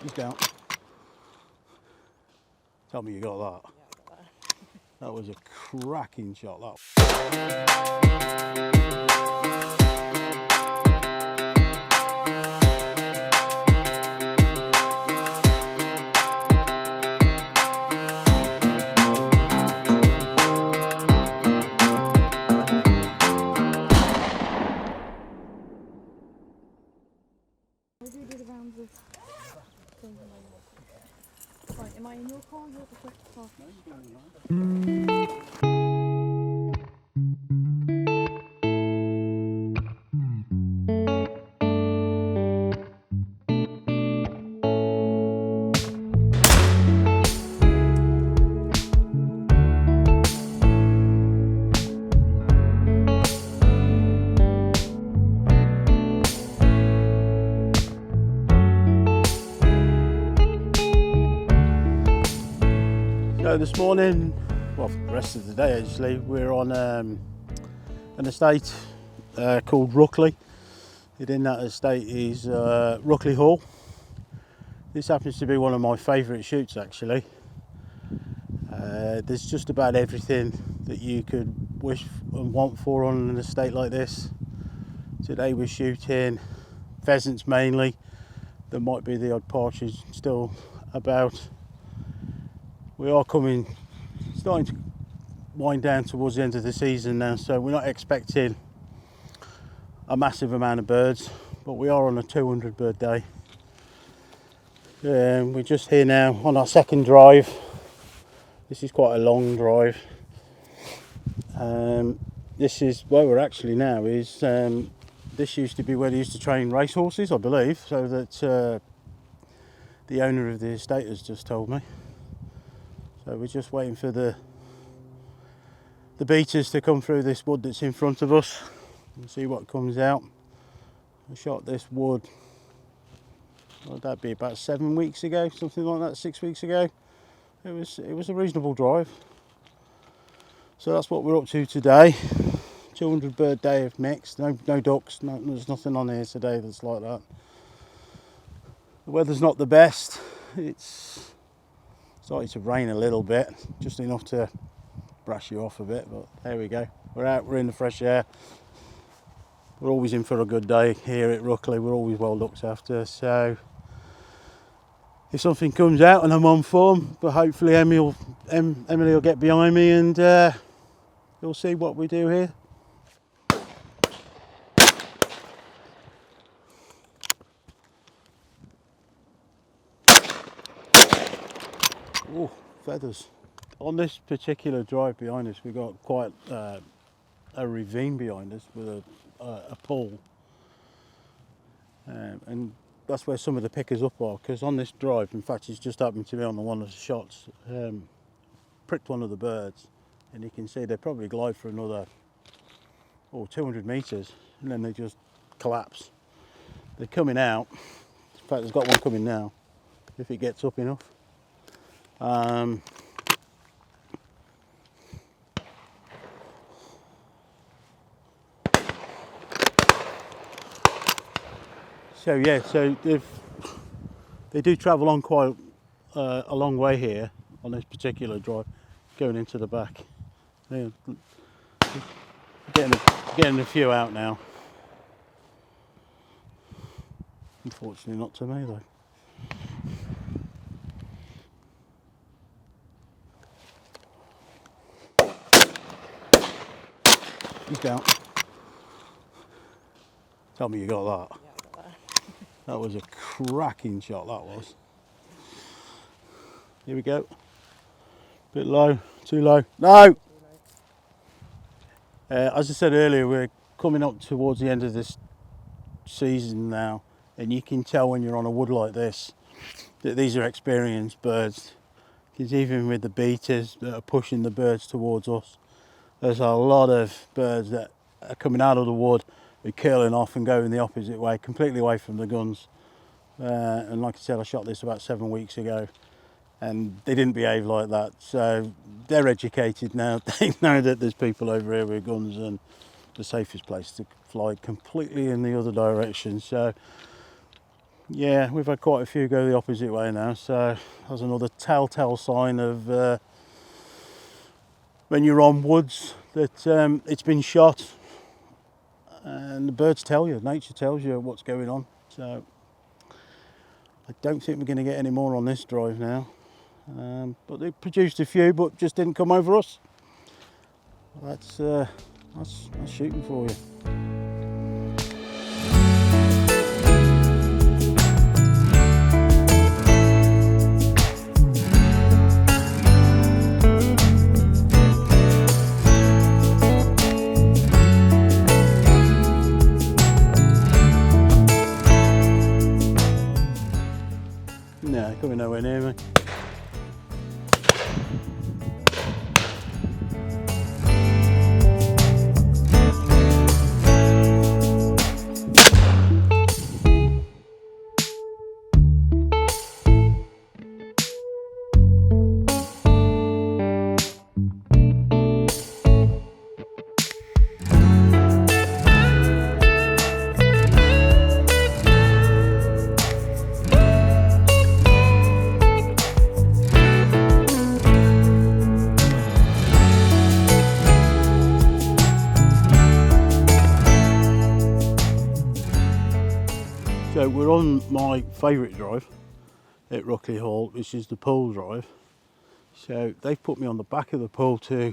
He's down. Tell me you got that. Yeah, I got that. That was a cracking shot, that. We do the rounds of things. Right, am I in your car? You're the quick car. So this morning, well, the rest of the day actually, we're on an estate called Ruckley. Within that estate is Ruckley Hall. This happens to be one of my favourite shoots actually. There's just about everything that you could wish and want for on an estate like this. Today we're shooting pheasants mainly. There might be the odd partridge still about. We are starting to wind down towards the end of the season now, so we're not expecting a massive amount of birds, but we are on a 200 bird day. We're just here now on our second drive. This is quite a long drive. This is where we're actually now. This used to be where they used to train racehorses, I believe, so that the owner of the estate has just told me. So we're just waiting for the beaters to come through this wood that's in front of us and see what comes out. I shot this wood, well, that'd be about 7 weeks ago, something like that, 6 weeks ago. It was a reasonable drive. So that's what we're up to today. 200 bird day of mixed, no ducks, there's nothing on here today that's like that. The weather's not the best. It's started to rain a little bit, just enough to brush you off a bit, but there we go. We're out, we're in the fresh air. We're always in for a good day here at Ruckley. We're always well looked after, so if something comes out and I'm on form, but hopefully Emily will get behind me and you'll see what we do here. Oh, feathers. On this particular drive behind us, we've got quite a ravine behind us with a pool. And that's where some of the pickers up are, because on this drive, in fact, it's just happened to be on one of the shots, pricked one of the birds, and you can see they probably glide for another 200 metres, and then they just collapse. They're coming out. In fact, there's got one coming now, if it gets up enough. So yeah, so they do travel on quite a long way here on this particular drive, going into the back. Yeah, getting a few out now. Unfortunately, not to me though. He's down. Tell me you got that. Yeah, I got that. That was a cracking shot, that was. Here we go. Bit low, too low. No! As I said earlier, we're coming up towards the end of this season now, and you can tell when you're on a wood like this that these are experienced birds. Because even with the beaters that are pushing the birds towards us, there's a lot of birds that are coming out of the wood, are curling off and going the opposite way, completely away from the guns. And like I said, I shot this about 7 weeks ago, and they didn't behave like that. So they're educated now. They know that there's people over here with guns, and the safest place to fly completely in the other direction. So Yeah, we've had quite a few go the opposite way now, so that's another telltale sign of when you're on woods that it's been shot, and the birds tell you, nature tells you what's going on. So I don't think we're going to get any more on this drive now, but they produced a few but just didn't come over us. That's shooting for you. No, coming nowhere near me. So we're on my favourite drive at Ruckley Hall, which is the pool drive. So they've put me on the back of the pool to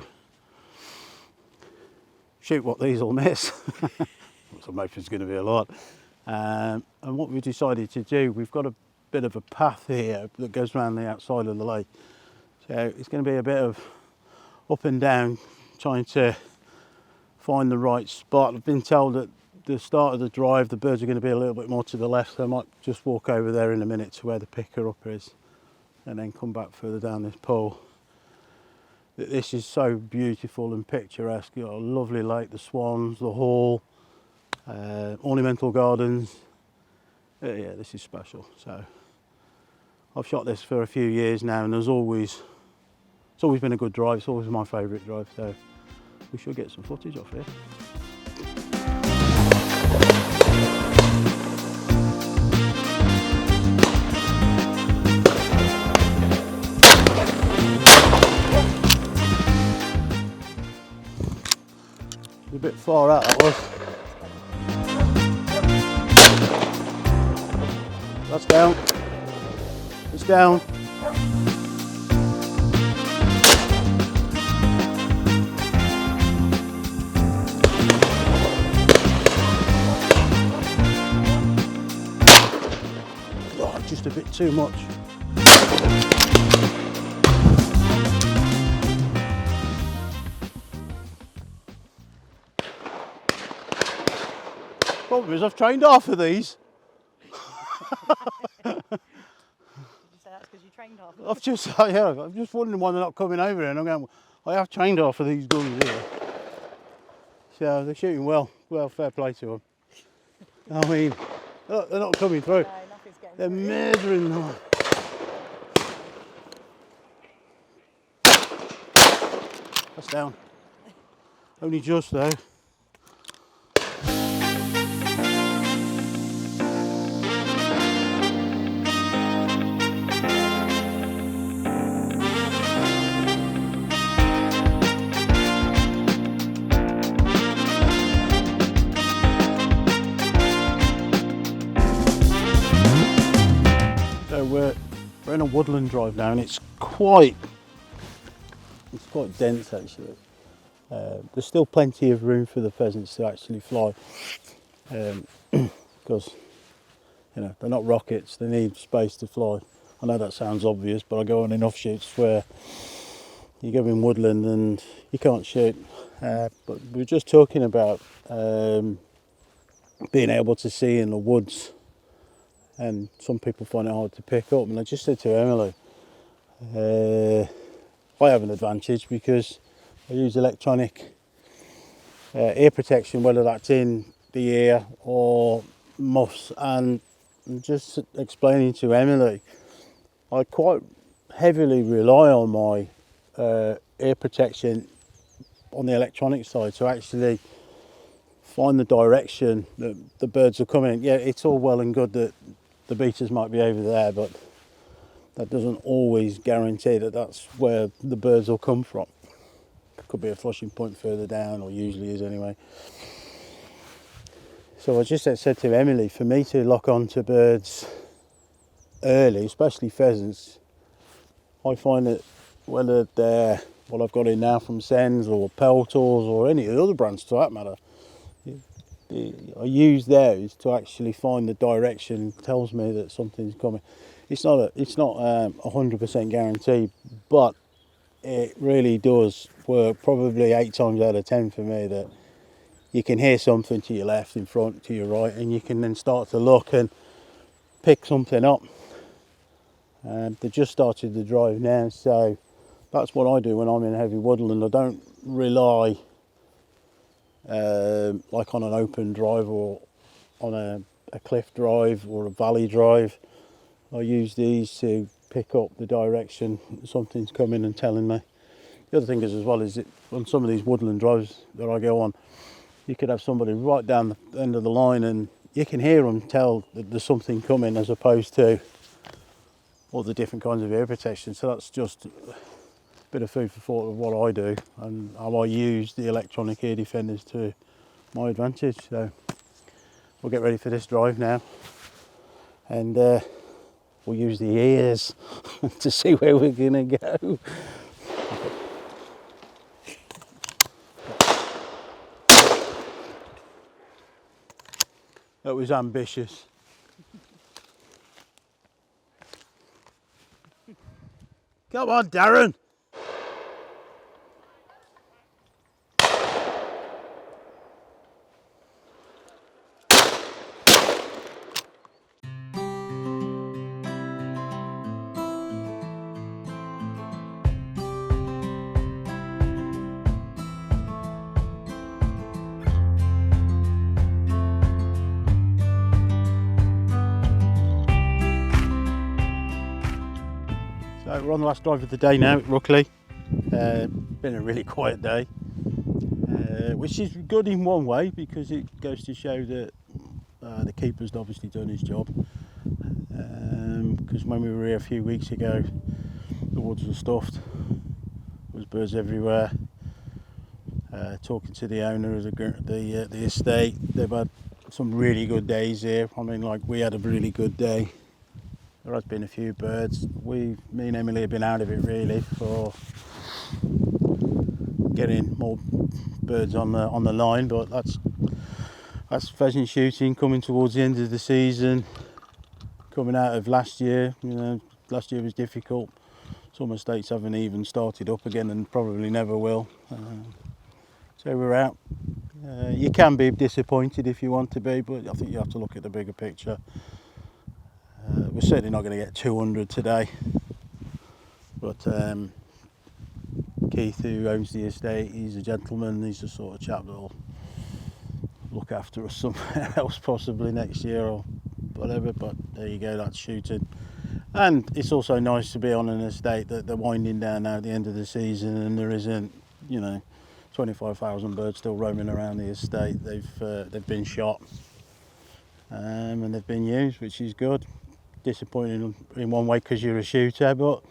shoot what these will miss. So I'm hoping it's going to be a lot. And what we decided to do, we've got a bit of a path here that goes around the outside of the lake. So it's going to be a bit of up and down, trying to find the right spot. I've been told that the start of the drive, the birds are going to be a little bit more to the left, so I might just walk over there in a minute to where the picker up is and then come back further down this pole. This is so beautiful and picturesque. You've got a lovely lake, the swans, the hall, ornamental gardens. Yeah, this is special. So I've shot this for a few years now, and it's always been a good drive. It's always my favourite drive, so we should get some footage off here. A bit far out that was. That's down. It's down. Oh, just a bit too much. Problem is, I've trained half of these. Did you say that's because you trained half? I'm just wondering why they're not coming over here, and I'm going, I have trained half of these guns here. So they're shooting well, fair play to them. I mean, look, they're not coming through. No, nothing's getting They're through. murdering them. That's down. Only just though. So we're in a woodland drive now, and it's quite dense actually. There's still plenty of room for the pheasants to actually fly, because they're not rockets, they need space to fly. I know that sounds obvious, but I go on enough shoots where you go in woodland and you can't shoot. But we're just talking about being able to see in the woods, and some people find it hard to pick up. And I just said to Emily, I have an advantage because I use electronic ear protection, whether that's in the ear or muffs. And I'm just explaining to Emily, I quite heavily rely on my ear protection on the electronic side to actually find the direction that the birds are coming in. Yeah, it's all well and good that the beaters might be over there, but that doesn't always guarantee that that's where the birds will come from. It could be a flushing point further down, or usually is anyway. So I just said to Emily, for me to lock on to birds early, especially pheasants, I find that whether they're what I've got in now from Sens or Peltors or any of the other brands for that matter, I use those to actually find the direction. Tells me that something's coming. It's not 100% guarantee, but it really does work. Probably 8 times out of 10 for me, that you can hear something to your left, in front, to your right, and you can then start to look and pick something up. They just started the drive now, so that's what I do when I'm in heavy woodland. I don't rely like on an open drive or on a cliff drive or a valley drive. I use these to pick up the direction something's coming and telling me. The other thing is as well is that on some of these woodland drives that I go on, you could have somebody right down the end of the line and you can hear them tell that there's something coming, as opposed to all the different kinds of ear protection. So that's just a bit of food for thought of what I do and how I use the electronic ear defenders to my advantage. So we'll get ready for this drive now, and we'll use the ears to see where we're gonna go. That was ambitious. Come on, Darren. So we're on the last drive of the day now at Ruckley. Been a really quiet day, which is good in one way, because it goes to show that the keeper's obviously done his job. Because when we were here a few weeks ago, the woods were stuffed. There was birds everywhere. Talking to the owner of the estate, they've had some really good days here. I mean, like, we had a really good day. There has been a few birds. Me and Emily have been out of it really for getting more birds on the line, but that's pheasant shooting coming towards the end of the season, coming out of last year. You know, last year was difficult. Some estates haven't even started up again and probably never will. So we're out. You can be disappointed if you want to be, but I think you have to look at the bigger picture. We're certainly not going to get 200 today, but Keith, who owns the estate, he's a gentleman. He's the sort of chap that'll look after us somewhere else possibly next year or whatever. But there you go, that's shooting. And it's also nice to be on an estate that they're winding down now at the end of the season, and there isn't, 25,000 birds still roaming around the estate. They've been shot and they've been used, which is good. Disappointing in one way because you're a shooter, but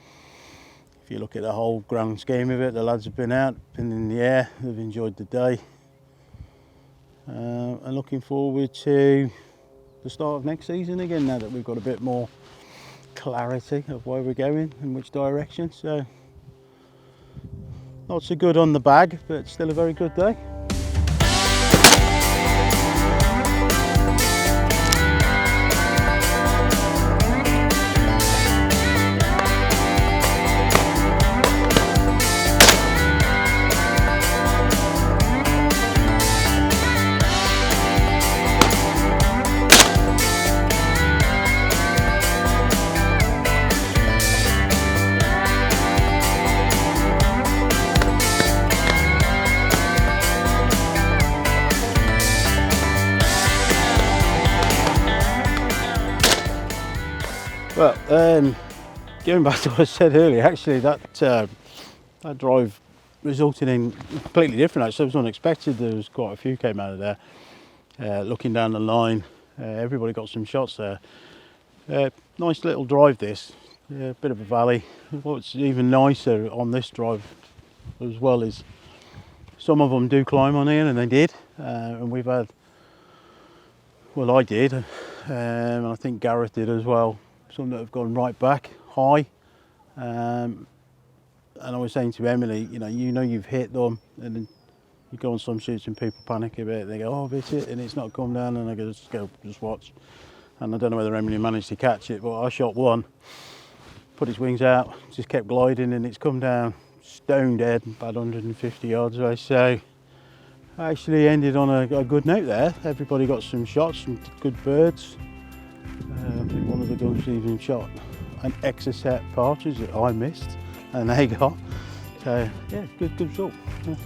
if you look at the whole grand scheme of it, the lads have been out, been in the air, they've enjoyed the day, and looking forward to the start of next season again, now that we've got a bit more clarity of where we're going and which direction. So not so good on the bag, but still a very good day. Well, going back to what I said earlier, actually that drive resulted in completely different. Actually, it was unexpected. There was quite a few came out of there. Looking down the line, everybody got some shots there. Nice little drive this, yeah, bit of a valley. What's even nicer on this drive as well is some of them do climb on here, and they did, and we've had, well, I did, and I think Gareth did as well, some that have gone right back high, and I was saying to Emily, you know you've hit them, and then you go on some shoots and people panic a bit, they go, oh, I've hit it, and it's not come down, and I go, just watch. And I don't know whether Emily managed to catch it, but I shot one, put its wings out, just kept gliding, and it's come down stone dead, about 150 yards away. So I actually ended on a good note there. Everybody got some shots, some good birds. I think one of the guns even shot an exocet partridge that I missed, and they got. So yeah, good result. Yeah.